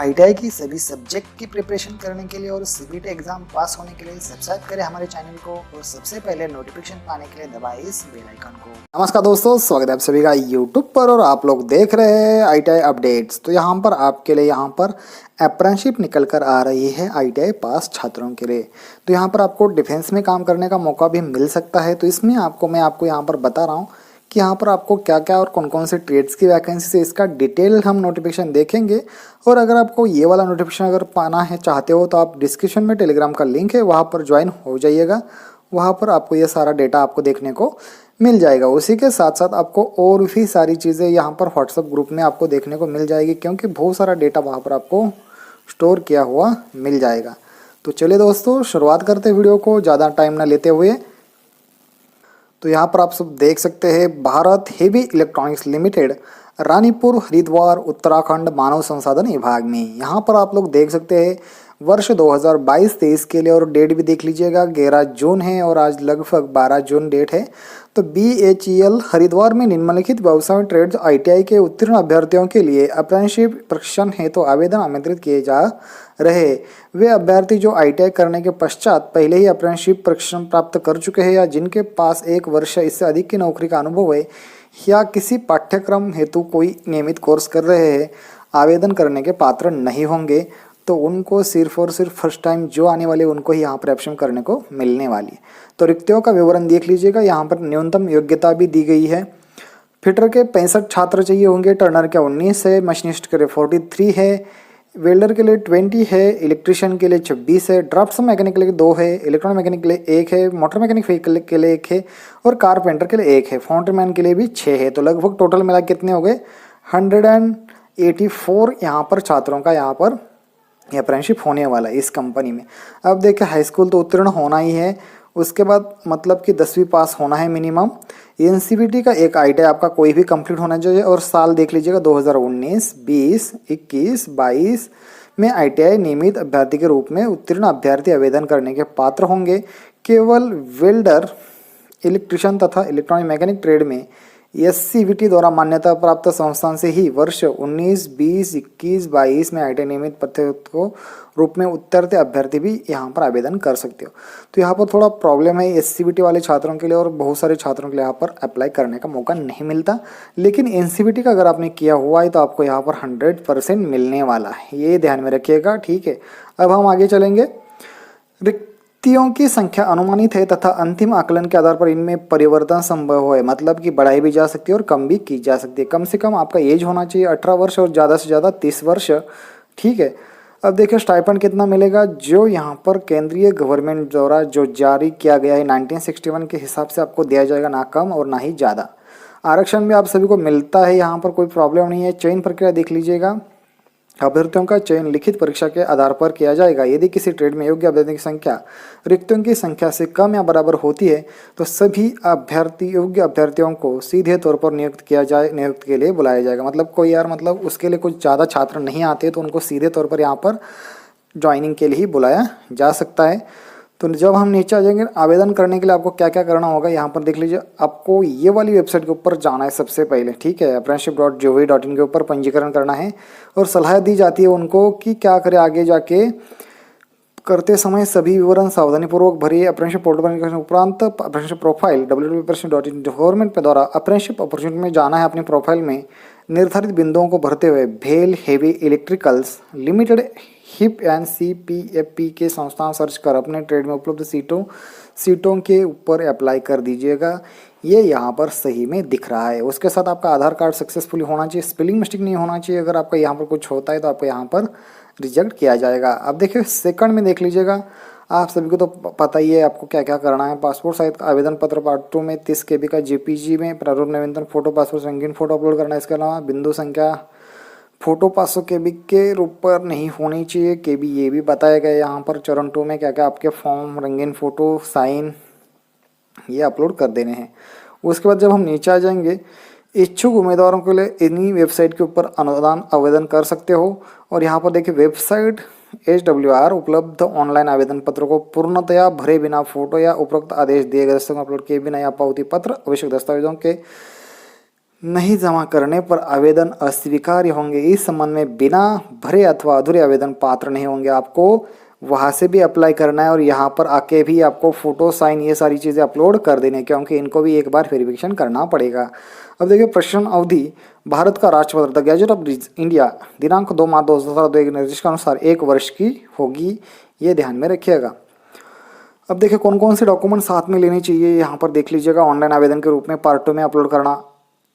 ITI की सभी subject की प्रिपरेशन करने के लिए और सीबीटी एग्जाम पास होने के लिए सब्सक्राइब करें हमारे चैनल को और सबसे पहले नोटिफिकेशन पाने के लिए दबाएं इस बेल आइकन को। नमस्कार दोस्तों, स्वागत है आप सभी का यूट्यूब पर और आप लोग देख रहे हैं आईटीआई अपडेट्स। तो यहाँ पर आपके लिए यहाँ पर अप्रेंटिसशिप निकल कर आ रही है आईटीआई पास छात्रों के लिए। तो यहाँ पर आपको डिफेंस में काम करने का मौका भी मिल सकता है। तो इसमें मैं आपको यहाँ पर बता रहा हूँ कि यहाँ पर आपको क्या क्या और कौन कौन से ट्रेड्स की वैकेंसी है, इसका डिटेल हम नोटिफिकेशन देखेंगे। और अगर आपको ये वाला नोटिफिकेशन अगर पाना है चाहते हो तो आप डिस्क्रिप्शन में टेलीग्राम का लिंक है, वहाँ पर ज्वाइन हो जाइएगा। वहाँ पर आपको ये सारा डेटा आपको देखने को मिल जाएगा। उसी के साथ साथ आपको और भी सारी चीज़ें यहाँ पर व्हाट्सएप ग्रुप में आपको देखने को मिल जाएगी, क्योंकि बहुत सारा डेटा वहाँ पर आपको स्टोर किया हुआ मिल जाएगा। तो चलिए दोस्तों, शुरुआत करते हैं वीडियो को ज़्यादा टाइम ना लेते हुए। तो यहाँ पर आप सब देख सकते हैं, Bharat heavy electronics limited, Ranipur, Haridwar, Uttarakhand, मानव संसाधन विभाग में। यहाँ पर आप लोग देख सकते हैं वर्ष 2022-23 के लिए, और डेट भी देख लीजिएगा 11 जून है और आज लगभग 12 जून डेट है। तो BHEL हरिद्वार में निम्नलिखित व्यवसाय ट्रेड्स ITI के उत्तीर्ण अभ्यर्थियों के लिए अप्रेंटिसशिप प्रशिक्षण हेतु तो आवेदन आमंत्रित किए जा रहे। वे अभ्यर्थी जो ITI करने के पश्चात पहले ही अप्रेंटिसशिप प्रशिक्षण प्राप्त कर चुके हैं या जिनके पास 1 वर्ष इससे अधिक की नौकरी का अनुभव है या किसी पाठ्यक्रम हेतु कोई नियमित कोर्स कर रहे हैं, आवेदन करने के पात्र नहीं होंगे। तो उनको सिर्फ और सिर्फ फर्स्ट टाइम जो आने वाले उनको ही यहाँ पर ऑप्शन करने को मिलने वाली है। तो रिक्तियों का विवरण देख लीजिएगा। यहाँ पर न्यूनतम योग्यता भी दी गई है। फिटर के 65 छात्र चाहिए होंगे, टर्नर के 19 है, मशीनिस्ट के लिए 43 है, वेल्डर के लिए 20 है, इलेक्ट्रिशियन के लिए 26 है, ड्राफ्ट्स मैकेनिक के लिए 2 है, इलेक्ट्रॉनिक मैकेनिक के लिए 1 है, मोटर मैकेनिक के लिए 1 है और कारपेंटर के लिए 1 है, फाउंड्रीमैन के लिए भी 6 है। तो लगभग टोटल मिला कितने हो गए, 184 यहाँ पर छात्रों का यहाँ पर अप्रेंटिसशिप होने वाला है इस कंपनी में। अब देखिए, हाई स्कूल तो उत्तीर्ण होना ही है, उसके बाद मतलब कि 10वीं पास होना है मिनिमम। NCVT का एक ITI आपका कोई भी कंप्लीट होना चाहिए और साल देख लीजिएगा 2019, 20, 21, 22 में ITI नियमित अभ्यर्थी के रूप में उत्तीर्ण अभ्यर्थी आवेदन करने के पात्र होंगे। केवल वेल्डर, इलेक्ट्रिशियन तथा इलेक्ट्रॉनिक मैकेनिक ट्रेड में SCVT द्वारा मान्यता प्राप्त संस्थान से ही वर्ष 19, 20, 21, 22 में ITI नियमित पत्र को रूप में उत्तीर्ण अभ्यर्थी भी यहाँ पर आवेदन कर सकते हो। तो यहाँ पर थोड़ा प्रॉब्लम है SCVT वाले छात्रों के लिए, और बहुत सारे छात्रों के लिए यहाँ पर अप्लाई करने का मौका नहीं मिलता। लेकिन NCVT का अगर आपने किया हुआ है तो आपको यहाँ पर 100% मिलने वाला है, ये ध्यान में रखिएगा, ठीक है। अब हम आगे चलेंगे। रिक्तियों की संख्या अनुमानित है तथा अंतिम आकलन के आधार पर इनमें परिवर्तन संभव है, मतलब कि बढ़ाई भी जा सकती है और कम भी की जा सकती है। कम से कम आपका एज होना चाहिए 18 वर्ष और ज़्यादा से ज़्यादा 30 वर्ष, ठीक है। अब देखिए स्टाइपेंड कितना मिलेगा, जो यहाँ पर केंद्रीय गवर्नमेंट द्वारा जो जारी किया गया है 1961 के हिसाब से आपको दिया जाएगा, ना कम और ना ही ज़्यादा। आरक्षण भी आप सभी को मिलता है, यहाँ पर कोई प्रॉब्लम नहीं है। चयन प्रक्रिया देख लीजिएगा। अभ्यर्थियों का चयन लिखित परीक्षा के आधार पर किया जाएगा। यदि किसी ट्रेड में योग्य अभ्यर्थियों की संख्या रिक्तियों की संख्या से कम या बराबर होती है तो सभी योग्य अभ्यर्थियों को सीधे तौर पर नियुक्त के लिए बुलाया जाएगा। मतलब कोई मतलब उसके लिए कुछ ज़्यादा छात्र नहीं आते तो उनको सीधे तौर पर यहाँ पर ज्वाइनिंग के लिए ही बुलाया जा सकता है। तो जब हम नीचे आ जाएंगे, आवेदन करने के लिए आपको क्या क्या करना होगा यहाँ पर देख लीजिए। आपको ये वाली वेबसाइट के ऊपर जाना है सबसे पहले, ठीक है। apprenticeship.gov.in के ऊपर पंजीकरण करना है और सलाह दी जाती है उनको कि क्या करें आगे जाके। करते समय सभी विवरण सावधानीपूर्वक भरिए। अप्रेंटिसशिप पोर्टल पर उपरांत अप्रेंटिसशिप प्रोफाइल www.apprenticeship.in गवर्नमेंट के द्वारा अप्रेंटिसशिप अपॉर्चुनिटी में जाना है। अपनी प्रोफाइल में निर्धारित बिंदुओं को भरते हुए भेल heavy electricals limited HIP and CPFP के संस्थान सर्च कर अपने ट्रेड में उपलब्ध सीटों के ऊपर अप्लाई कर दीजिएगा। ये यहाँ पर सही में दिख रहा है। उसके साथ आपका आधार कार्ड सक्सेसफुली होना चाहिए, स्पेलिंग मिस्टेक नहीं होना चाहिए। अगर आपका यहाँ पर कुछ होता है तो आपको यहाँ पर रिजेक्ट किया जाएगा। अब देखिए सेकंड में देख लीजिएगा। आप सभी को तो पता ही है आपको क्या क्या करना है। पासपोर्ट साइज का आवेदन पत्र पार्ट 2 में 30 KB का JPG में प्रारूप नवीनतम फोटो, पासपोर्ट रंगीन फोटो अपलोड करना है। इसके अलावा बिंदु संख्या फोटो 500 KB के ऊपर नहीं होनी चाहिए। KB ये भी बताया गया यहाँ पर चरण 2 में क्या क्या आपके फॉर्म, रंगीन फोटो, साइन ये अपलोड कर देने हैं। उसके बाद जब हम नीचे आ जाएंगे, इच्छुक उम्मीदवारों के लिए इन्हीं वेबसाइट के ऊपर अनुदान आवेदन कर सकते हो। और यहाँ पर देखिए वेबसाइट HWR उपलब्ध ऑनलाइन आवेदन पत्र को पूर्णतया भरे बिना फोटो या उपरोक्त आदेश दिए गए दस्तावेजों अपलोड किए बिना या पावती पत्र आवश्यक दस्तावेजों के नहीं जमा करने पर आवेदन अस्वीकार्य होंगे। इस संबंध में बिना भरे अथवा अधूरे आवेदन पात्र नहीं होंगे। आपको वहाँ से भी अप्लाई करना है और यहाँ पर आके भी आपको फ़ोटो साइन ये सारी चीज़ें अपलोड कर देने, क्योंकि इनको भी एक बार वेरिफिकेशन करना पड़ेगा। अब देखिए प्रश्न अवधि, भारत का राष्ट्रपति द गैजेट ऑफ इंडिया दिनांक 2 मार्च 2017 के निर्देश के अनुसार 1 वर्ष की होगी, ये ध्यान में रखिएगा। अब देखिए कौन कौन से डॉक्यूमेंट साथ में लेने चाहिए, यहाँ पर देख लीजिएगा। ऑनलाइन आवेदन के रूप में पार्ट 2 में अपलोड करना,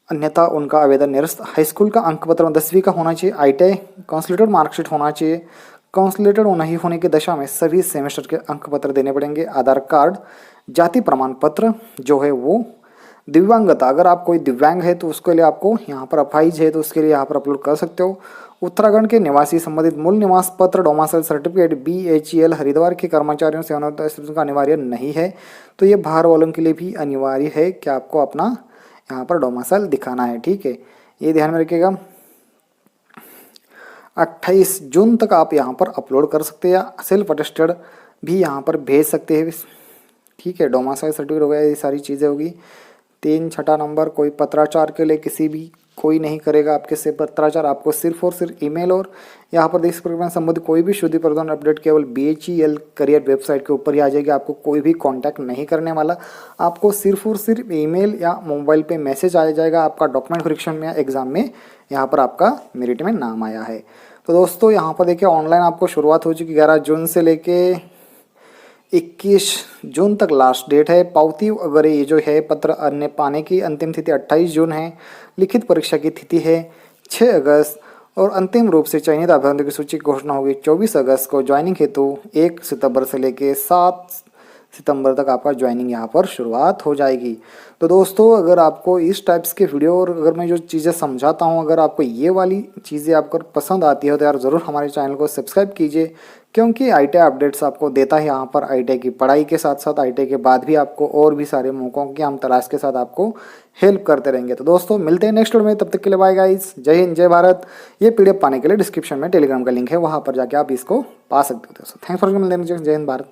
अन्यथा उनका आवेदन निरस्त। हाई स्कूल का अंक पत्र 10वीं का होना चाहिए। ITI काउंसलेटेड मार्कशीट होना चाहिए। काउंसलेटेड नहीं होने की दशा में सभी सेमेस्टर के अंक पत्र देने पड़ेंगे। आधार कार्ड, जाति प्रमाण पत्र जो है वो, दिव्यांगता, अगर आप कोई दिव्यांग है तो उसके लिए आपको यहाँ पर अपाहिज है तो उसके लिए यहाँ पर अपलोड कर सकते हो। उत्तराखंड के निवासी संबंधित मूल निवास पत्र, डोमासाइल सर्टिफिकेट। BHEL हरिद्वार के कर्मचारियों से का अनिवार्य नहीं है, तो ये बाहर वालों के लिए भी अनिवार्य है कि आपको अपना यहाँ पर डोमासाइल दिखाना है, ठीक है, ये ध्यान में रखिएगा। 28 जून तक आप यहाँ पर अपलोड कर सकते हैं या सेल्फ अटेस्टेड भी यहाँ पर भेज सकते हैं, ठीक है। डोमासाइल सर्टिफिकेट हो गया, ये सारी चीज़ें होगी। 3 छठा नंबर, कोई पत्राचार के लिए किसी भी कोई नहीं करेगा आपके से पत्राचार, आपको सिर्फ और सिर्फ ईमेल और यहाँ पर देश प्रक्रिया संबंधित कोई भी शुद्धि प्रदान अपडेट केवल BHEL करियर वेबसाइट के ऊपर ही आ जाएगी। आपको कोई भी कांटेक्ट नहीं करने वाला, आपको सिर्फ और सिर्फ ईमेल या मोबाइल पे मैसेज आ जाएगा आपका डॉक्यूमेंट वेरिफिकेशन में, एग्जाम में यहाँ पर आपका मेरिट में नाम आया है। तो दोस्तों यहाँ पर देखिए ऑनलाइन आपको शुरुआत हो चुकी 11 जून से लेके 21 जून तक लास्ट डेट है। पावती अगर ये जो है पत्र अन्य पाने की अंतिम तिथि 28 जून है। लिखित परीक्षा की तिथि है 6 अगस्त और अंतिम रूप से चयनित अभ्यर्थियों की सूची की घोषणा होगी 24 अगस्त को। ज्वाइनिंग हेतु 1 सितंबर से लेके 7 सितंबर तक आपका ज्वाइनिंग यहाँ पर शुरुआत हो जाएगी। तो दोस्तों अगर आपको इस टाइप्स के वीडियो और अगर मैं जो चीज़ें समझाता हूँ अगर आपको ये वाली चीज़ें आपको पसंद आती है तो यार ज़रूर हमारे चैनल को सब्सक्राइब कीजिए, क्योंकि ITI अपडेट्स आपको देता है यहाँ पर। ITI की पढ़ाई के साथ साथ ITI के बाद भी आपको और भी सारे मौक़ों की हम तलाश के साथ आपको हेल्प करते रहेंगे। तो दोस्तों मिलते हैं नेक्स्ट वीडियो में, तब तक के लिए बाय गाइस, जय हिंद जय भारत। ये PDF पाने के लिए डिस्क्रिप्शन में टेलीग्राम का लिंक है, वहाँ पर जाके आप इसको पा सकते हो। दोस्तों थैंक्स फॉर वॉचिंग, जय हिंद भारत।